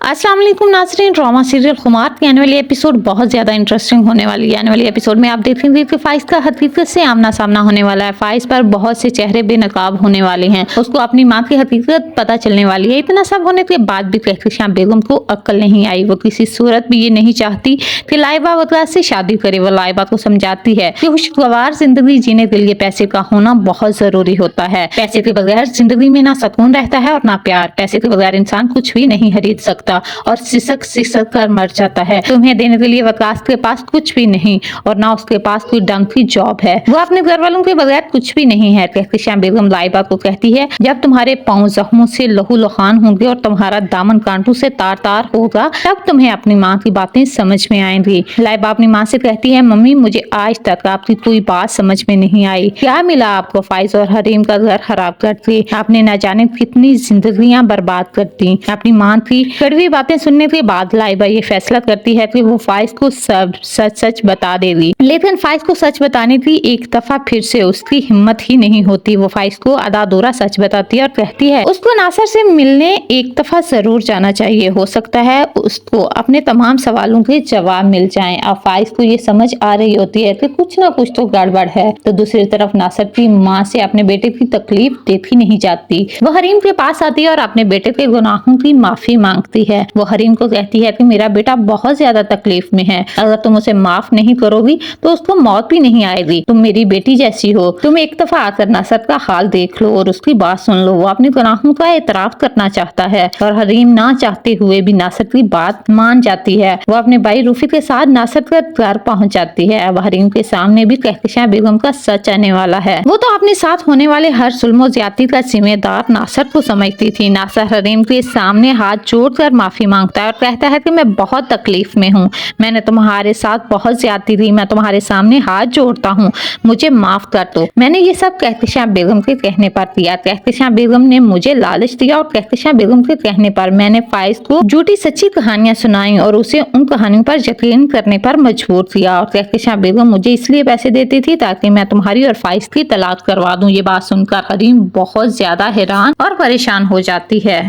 अस्सलाम वालेकुम नाज़रीन। ड्रामा सीरियल खुमार की आने वाली एपिसोड बहुत ज़्यादा इंटरेस्टिंग होने वाली है। आने वाली एपिसोड में आप देखेंगे कि फाइज का हकीकत से आमना सामना होने वाला है। फाइज पर बहुत से चेहरे बेनकाब होने वाले हैं। उसको अपनी माँ की हकीकत पता चलने वाली है। इतना सब होने के बाद भी कहकशां बेगम को अक्ल नहीं आई। वो किसी सूरत भी ये नहीं चाहती कि लाइबा वगैरह से शादी करे। वो लाइबा को समझाती है कि खुशगवार जिंदगी जीने के लिए पैसे का होना बहुत जरूरी होता है। पैसे के बगैर जिंदगी में ना सुकून रहता है और ना प्यार। पैसे के बगैर इंसान कुछ भी नहीं खरीद सकता और सिसक सिसक कर मर जाता है। तुम्हें देने के लिए वकास के पास कुछ भी नहीं और ना उसके पास कोई ढंग की जॉब है। वो अपने घर वालों के बगैर कुछ भी नहीं है। कहकशां बेगम लाइबा को कहती है, जब तुम्हारे पांव जख्मों से लहू लुहान होंगे और तुम्हारा दामन कांटों से तार तार होगा, तब तुम्हें अपनी माँ की बातें समझ में आएंगी। लाइबा अपनी माँ से कहती है, मम्मी मुझे आज तक आपकी कोई बात समझ में नहीं आई। क्या मिला आपको फाइज और हरीम का घर खराब करती? आपने न जाने कितनी जिंदगियां बर्बाद कर दी। अपनी माँ की कड़वी बातें सुनने के बाद लाइबा ये फैसला करती है कि वो फाइज को सब सच सच बता देगी। लेकिन फाइज को सच बताने की एक दफा फिर से उसकी हिम्मत ही नहीं होती। वो फाइज को आधा अधूरा सच बताती है और कहती है उसको नासर से मिलने एक दफा जरूर जाना चाहिए। हो सकता है उसको अपने तमाम सवालों के जवाब मिल जाएं। अब फाइज को ये समझ आ रही होती है कि कुछ ना कुछ तो गड़बड़ है। तो दूसरी तरफ नासर की माँ से अपने बेटे की तकलीफ देखी नहीं जाती। वो हरीम के पास आती है और अपने बेटे के गुनाहों की माफी मांगती है। वो हरीम को कहती है कि मेरा बेटा बहुत ज्यादा तकलीफ में है। अगर तुम उसे माफ नहीं करोगी तो उसको मौत भी नहीं आएगी। तुम मेरी बेटी जैसी हो। तुम एक दफा आकर नासर का हाल देख लो और उसकी बात सुन लो। वो अपने गुनाहों का एतराफ करना चाहता है और हरीम ना चाहते हुए भी नासर की बात मान जाती है। वो अपने भाई रूफी के साथ नासर के घर पहुंच जाती है। अब हरीम के सामने भी कहकशां बेगम का सच आने वाला है। वो तो अपने साथ होने वाले हर जुल्म और ज्यादती का जिम्मेदार नासर को समझती थी। नासर हरीम के सामने हाथ जोड़कर माफी मांगता है और कहता है कि मैं बहुत तकलीफ में हूँ। मैंने तुम्हारे साथ बहुत ज्यादती की। मैं तुम्हारे सामने हाथ जोड़ता हूँ, मुझे माफ कर दो। मैंने ये सब कहकशां बेगम के कहने पर किया। कहकशां बेगम ने मुझे लालच दिया और कहकशां बेगम के कहने पर मैंने फाइज को झूठी सच्ची कहानियां सुनाई और उसे उन कहानियों पर यकीन करने पर मजबूर किया। और कहकशां बेगम मुझे इसलिए पैसे देती थी ताकि मैं तुम्हारी और फाइज की तलाक करवा दूं। ये बात सुनकर हरीम बहुत ज्यादा हैरान और परेशान हो जाती है।